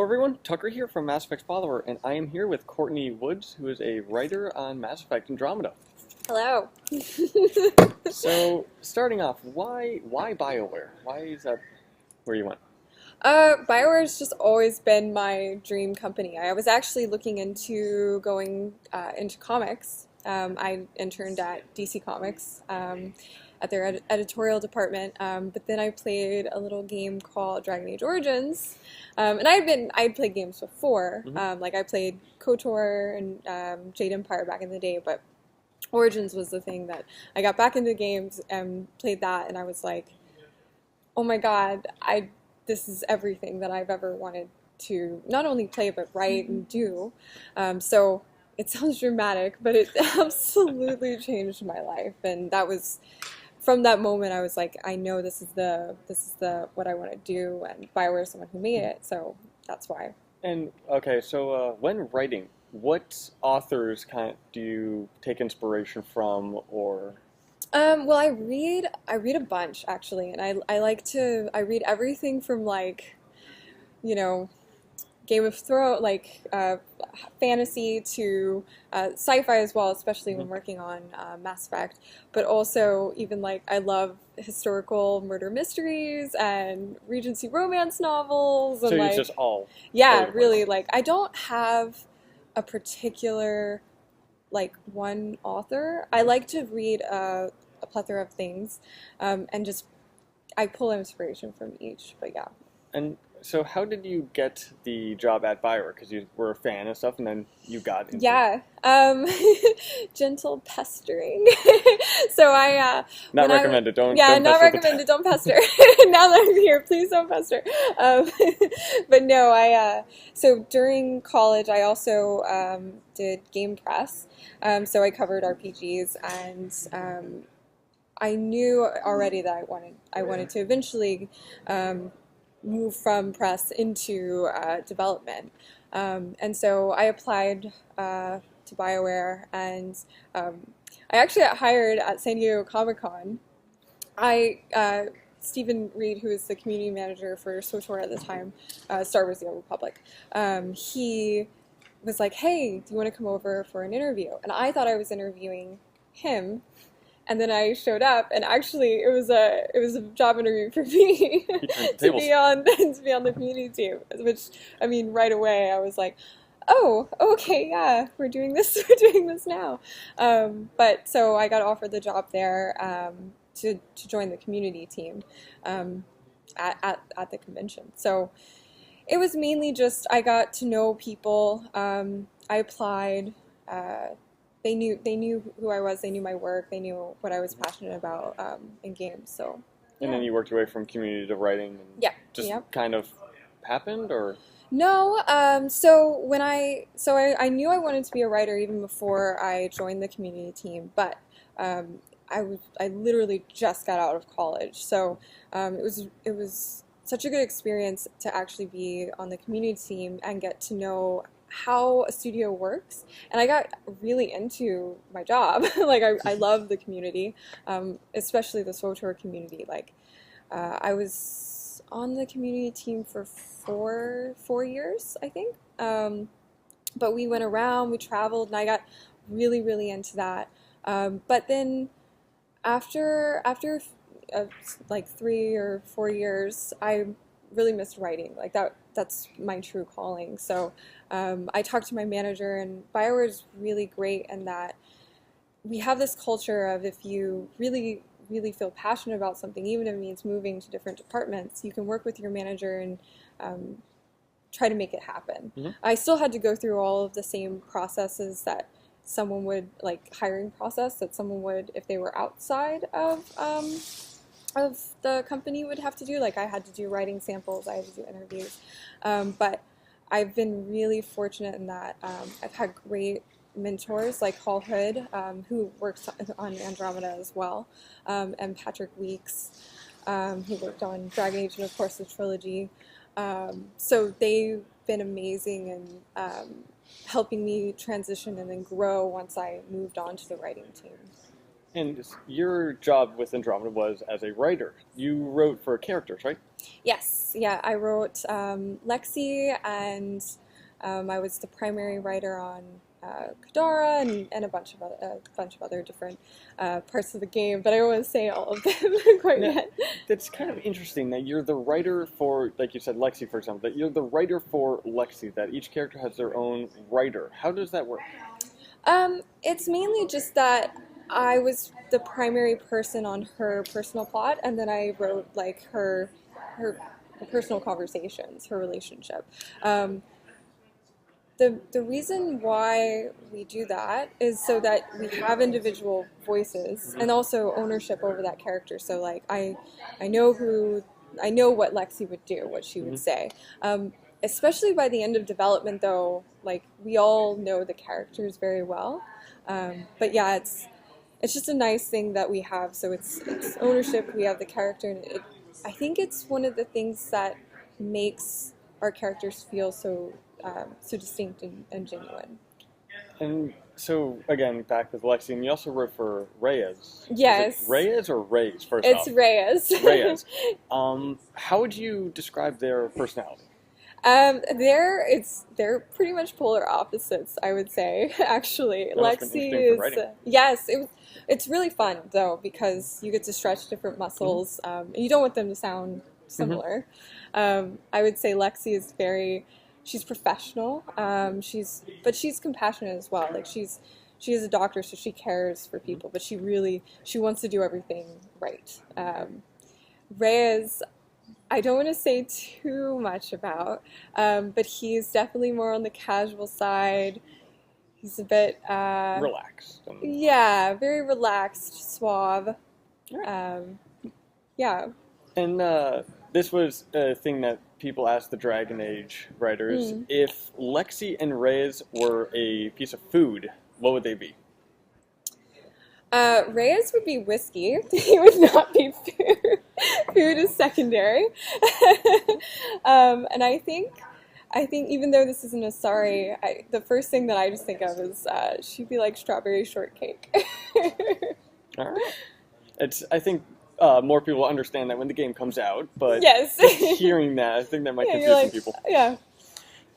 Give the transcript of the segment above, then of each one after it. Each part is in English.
everyone, Tucker here from Mass Effect Follower, and I am here with Courtney Woods, who is a writer on Mass Effect Andromeda. Hello. So, starting off, why BioWare? Why is that where you went? BioWare has just always been my dream company. I was actually looking into going into comics. I interned at DC Comics at their editorial department, but then I played a little game called Dragon Age Origins, and I'd played games before. Like I played KOTOR and Jade Empire back in the day, but Origins was the thing that I got back into games and played that, and I was like, oh my god, this is everything that I've ever wanted to not only play but write and do. So it sounds dramatic, but it absolutely changed my life, and that was from that moment I was like, I know this is what I want to do, and BioWare is someone who made it, so that's why. And okay, so when writing, what authors do you take inspiration from, or? Well, I read a bunch actually, and I read everything from like, you know, Game of Thrones, like fantasy to sci-fi as well, especially when working on Mass Effect. But also even like I love historical murder mysteries and Regency romance novels. And so like, it's just all. Yeah, really. Like I don't have a particular like one author. I like to read a plethora of things, and just I pull inspiration from each. But yeah. And so how did you get the job at BioWare? Because you were a fan and stuff, and then you got into gentle pestering. So not recommended. Don't not recommended. Don't pester. Now that I'm here, please don't pester. But no, so during college I also did game press. So I covered RPGs, and I knew already that I wanted to eventually move from press into development. And so I applied to BioWare, and I actually got hired at San Diego Comic-Con. Stephen Reed, who was the community manager for SOTOR at the time, Star Wars: The Old Republic, he was like, hey, do you want to come over for an interview? And I thought I was interviewing him. And then I showed up, and actually it was a job interview for me to be on the community team. Which, I mean, right away I was like, oh, okay, yeah, we're doing this now. But so I got offered the job there to join the community team at the convention. So it was mainly just I got to know people. I applied. They knew who I was. They knew my work. They knew what I was passionate about in games. So. Yeah. And then you worked your way from community to writing. And just kind of happened, or. No. So I knew I wanted to be a writer even before I joined the community team. But I literally just got out of college. So it was such a good experience to actually be on the community team and get to know how a studio works, and I got really into my job. Like I love the community, especially the SOTOR community. Like I was on the community team for four years, I think. But we went around, we traveled, and I got really, really into that. But then after like 3 or 4 years, I really missed writing. Like that's my true calling. So I talked to my manager, and BioWare is really great in that we have this culture of if you really, really feel passionate about something, even if it means moving to different departments, you can work with your manager and try to make it happen. I still had to go through all of the same processes that someone would, like hiring process that someone would if they were outside of the company would have to do. Like I had to do writing samples, I had to do interviews, but I've been really fortunate in that I've had great mentors like Paul Hood, who works on Andromeda as well, and Patrick Weeks, who worked on Dragon Age and of course the trilogy. So they've been amazing in helping me transition and then grow once I moved on to the writing team. And your job with Andromeda was as a writer. You wrote for characters, right? Yes, yeah, I wrote Лекси, and I was the primary writer on Cadara and a bunch of other different parts of the game, but I don't want to say all of them quite yet. It's kind of interesting that you're the writer for, like you said, Лекси, for example, that you're the writer for Лекси, that each character has their own writer. How does that work? It's mainly just that I was the primary person on her personal plot, and then I wrote like her personal conversations, her relationship. The reason why we do that is so that we have individual voices and also ownership over that character. So like I know what Лекси would do, what she would say. Especially by the end of development, though, like we all know the characters very well. But yeah, it's just a nice thing that we have. So it's ownership. We have the character, and I think it's one of the things that makes our characters feel so distinct and genuine. And so, again, back with Лекси, and you also wrote for Reyes. Yes. Is it Reyes or Reyes, first It's off? Reyes. Reyes. How would you describe their personality? They're pretty much polar opposites, I would say, actually. That must have been Лекси interesting for writing. yes, it's really fun, though, because you get to stretch different muscles, and you don't want them to sound similar. I would say Лекси is she's professional, but she's compassionate as well. Like she is a doctor, so she cares for people, but she wants to do everything right. Reyes, I don't want to say too much about, but he's definitely more on the casual side. He's a bit Relaxed. Yeah, very relaxed, suave. Yeah. And this was a thing that people asked the Dragon Age writers. If Лекси and Reyes were a piece of food, what would they be? Reyes would be whiskey. He would not be food. Food is secondary. And I think even though this isn't a sorry, the first thing that I just think of is she'd be like strawberry shortcake. All right. I think more people understand that when the game comes out, but yes. just hearing that, I think that might confuse some people. Yeah.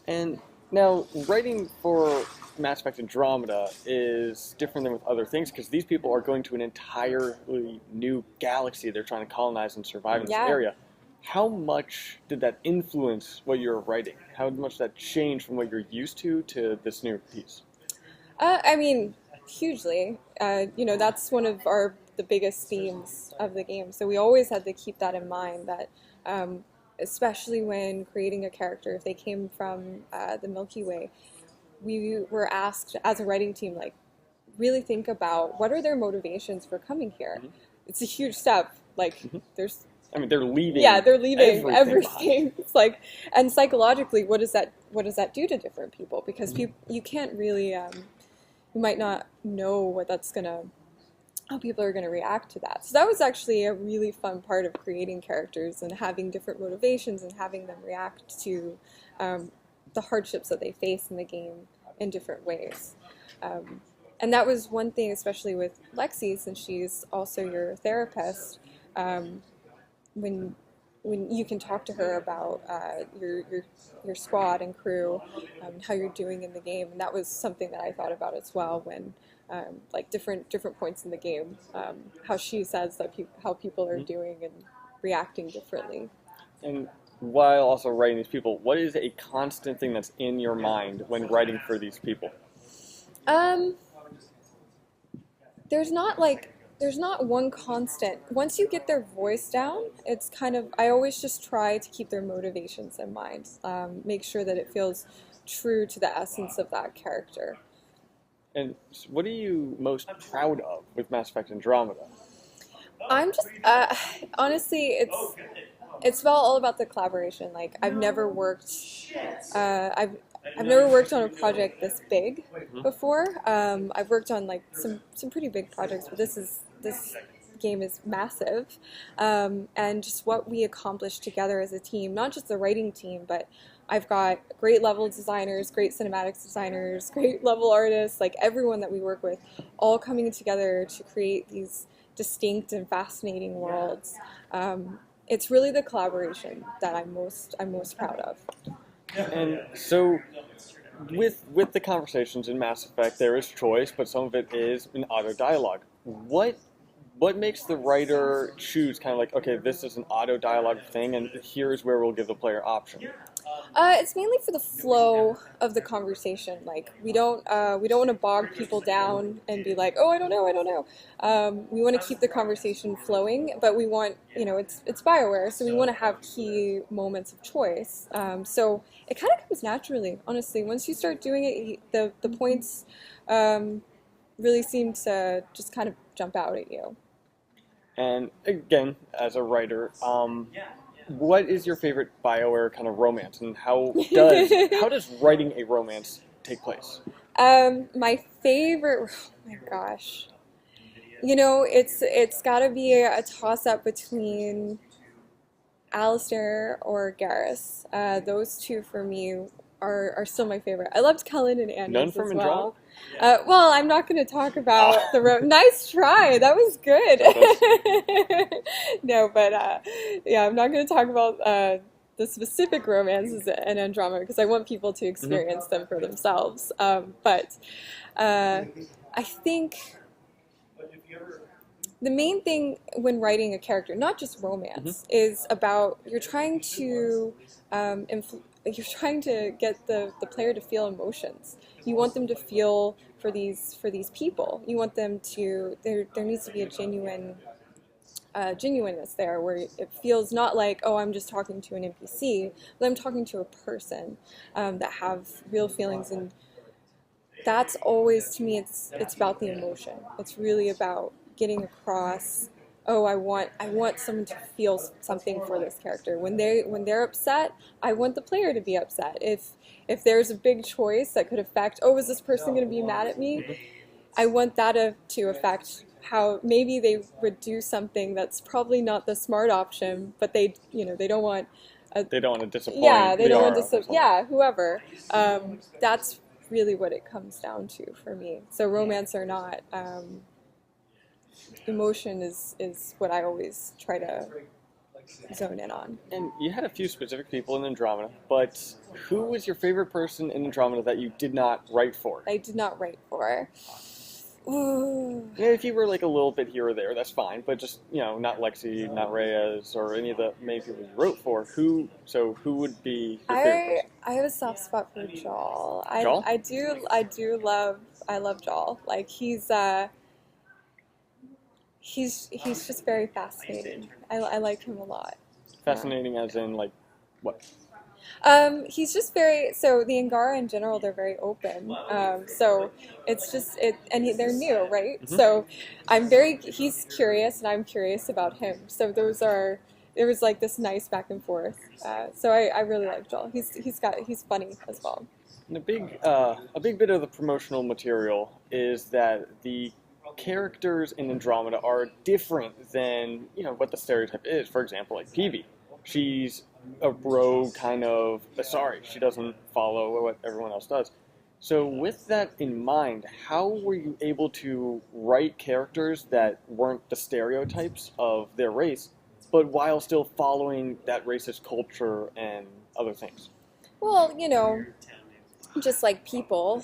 And now, writing for Mass Effect Andromeda is different than with other things because these people are going to an entirely new galaxy they're trying to colonize and survive in this area. How much did that influence what you're writing? How much did that change from what you're used to this new piece? I mean, hugely. That's one of the biggest themes of the game. So we always had to keep that in mind, that especially when creating a character, if they came from the Milky Way, we were asked as a writing team, like, really think about what are their motivations for coming here. It's a huge step. Like, they're leaving. Yeah, they're leaving everything. It's like, and psychologically, what does that do to different people? Because you can't really, you might not know how people are gonna react to that. So that was actually a really fun part of creating characters and having different motivations and having them react to the hardships that they face in the game in different ways. And that was one thing, especially with Лекси, since she's also your therapist, when you can talk to her about your squad and crew, how you're doing in the game. And that was something that I thought about as well when like different points in the game, how she says that how people are doing and reacting differently. And while also writing these people, what is a constant thing that's in your mind when writing for these people? There's not one constant. Once you get their voice down, it's kind of, I always just try to keep their motivations in mind, make sure that it feels true to the essence of that character. And what are you most proud of with Mass Effect Andromeda? I'm just, honestly, it's all about the collaboration. Like, I've never worked on a project this big before. I've worked on like some pretty big projects, but this game is massive. And just what we accomplished together as a team, not just the writing team, but I've got great level designers, great cinematics designers, great level artists, like everyone that we work with, all coming together to create these distinct and fascinating worlds. It's really the collaboration that I'm most proud of. And so, with the conversations in Mass Effect, there is choice, but some of it is an auto dialogue. What makes the writer choose kind of like, okay, this is an auto dialogue thing, and here's where we'll give the player option? It's mainly for the flow of the conversation. Like we don't want to bog people down and be like, oh, I don't know. We want to keep the conversation flowing, but we want, it's BioWare, so we want to have key moments of choice. So it kind of comes naturally, honestly. Once you start doing it, the points really seem to just kind of jump out at you. And again, as a writer, what is your favorite BioWare kind of romance, and how does writing a romance take place? My favorite, oh my gosh, it's got to be a toss-up between Alistair or Garrus. Those two for me are still my favorite. I loved Cullen and Anders None from as well. Andromeda? Well, I'm not going to talk about the nice try. That was good. No, but yeah, I'm not going to talk about the specific romances in Andromeda because I want people to experience them for themselves. But I think the main thing when writing a character, not just romance, is about you're trying to get the player to feel emotions. You want them to feel for these people. You want them to there needs to be a genuineness there where it feels not like, oh, I'm just talking to an NPC, but I'm talking to a person that have real feelings, and that's always, to me, it's about the emotion. It's really about getting across, oh, I want someone to feel something for this character. When they're upset, I want the player to be upset. If there's a big choice that could affect, oh, is this person going to be mad at me? I want that to affect how maybe they would do something that's probably not the smart option, but they don't want to disappoint. Yeah, they don't want to disappoint. Yeah, whoever. That's really what it comes down to for me. So romance or not, emotion is what I always try to zone in on. And you had a few specific people in Andromeda, but who was your favorite person in Andromeda that you did not write for? I did not write for. Ooh. Yeah, if you were like a little bit here or there, that's fine. But just not Lexi, not Reyes, or any of the main people you wrote for. Who would be your favorite person? I have a soft spot for Joel. Joel? I love Joel. Like he's just very fascinating. I like him a lot. Fascinating as in like what? He's just so the Angara in general, they're very open. So it's just, they're new, right? So he's curious and I'm curious about him. So there was like this nice back and forth. So I really like Joel. He's funny as well. And a big bit of the promotional material is that the characters in Andromeda are different than what the stereotype is. For example, like Peavy, she's a rogue kind of Asari. She doesn't follow what everyone else does. So with that in mind, how were you able to write characters that weren't the stereotypes of their race, but while still following that racist culture and other things? Well, just like people,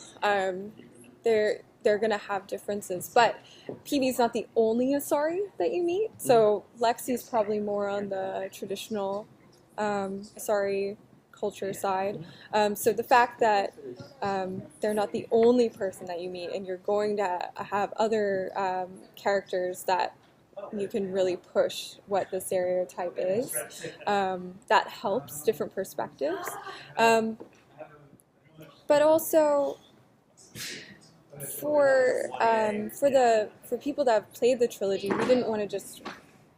they're going to have differences, but Peavy's not the only Asari that you meet. So Lexi's probably more on the traditional Asari culture side. So the fact that they're not the only person that you meet, and you're going to have other characters that you can really push what the stereotype is, that helps different perspectives. But also for people that have played the trilogy, we didn't want to just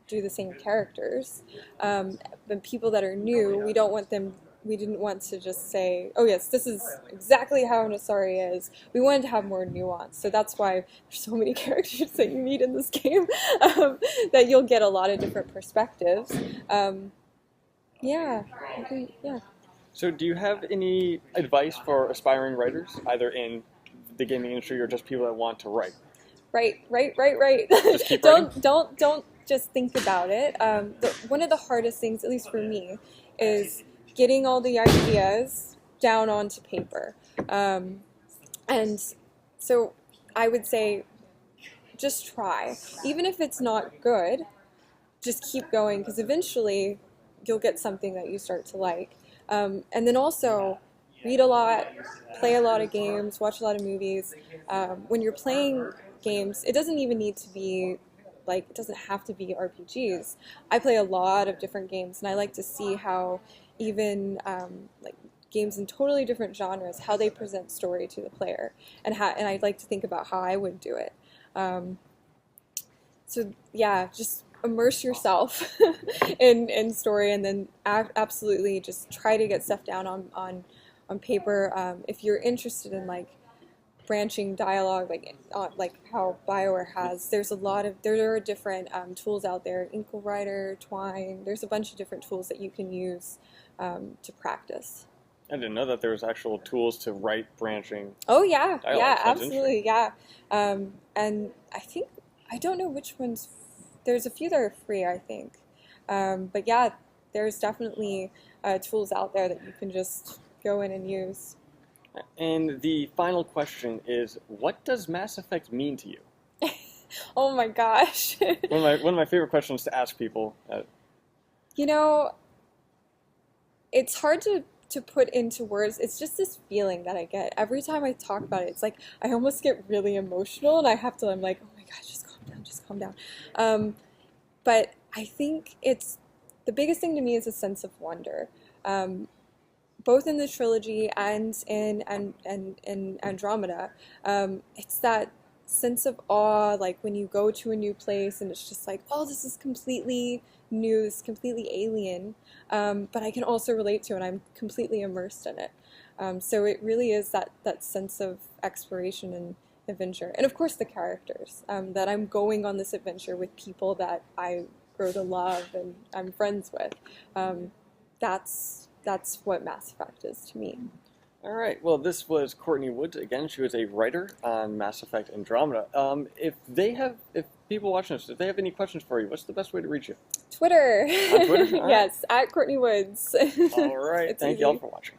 do the same characters. But people that are new, we didn't want to just say, oh yes, this is exactly how an Asari is. We wanted to have more nuance. So that's why there's so many characters that you meet in this game, that you'll get a lot of different perspectives. Yeah. So do you have any advice for aspiring writers, either in the gaming industry or just people that want to write? Right. Just keep writing? Don't just think about it. One of the hardest things, at least for me, is getting all the ideas down onto paper. And so I would say just try. Even if it's not good, just keep going, because eventually you'll get something that you start to like. And then also read a lot, play a lot of games, watch a lot of movies. When you're playing games, it doesn't even need to be it doesn't have to be RPGs. I play a lot of different games, and I like to see how even games in totally different genres, how they present story to the player, and I like to think about how I would do it. So yeah, just immerse yourself in story, and then absolutely just try to get stuff down on paper. If you're interested in branching dialogue, like how BioWare has, there are different tools out there, Inkle Writer, Twine. There's a bunch of different tools that you can use to practice. I didn't know that there was actual tools to write branching. Oh yeah, dialogue. yeah, That's absolutely, yeah. And I don't know which ones. There's a few that are free, I think. But yeah, there's definitely tools out there that you can just go in and use. And the final question is, what does Mass Effect mean to you? Oh my gosh. one of my favorite questions to ask people. It's hard to put into words. It's just this feeling that I get every time I talk about it. It's like I almost get really emotional, and I'm like, oh my gosh, just calm down. But I think the biggest thing to me is a sense of wonder. Both in the trilogy and in Andromeda, it's that sense of awe, like when you go to a new place and it's just like, oh, this is completely new, this is completely alien, but I can also relate to it, and I'm completely immersed in it. So it really is that sense of exploration and adventure. And of course the characters, that I'm going on this adventure with people that I grow to love and I'm friends with. That's what Mass Effect is to me. All right. Well, this was Kортni Wuds. Again, she was a writer on Mass Effect Andromeda. If people watching this, if they have any questions for you, what's the best way to reach you? Twitter. On Twitter? All right. Yes, at Kортni Wuds. All right. Thank you all for watching.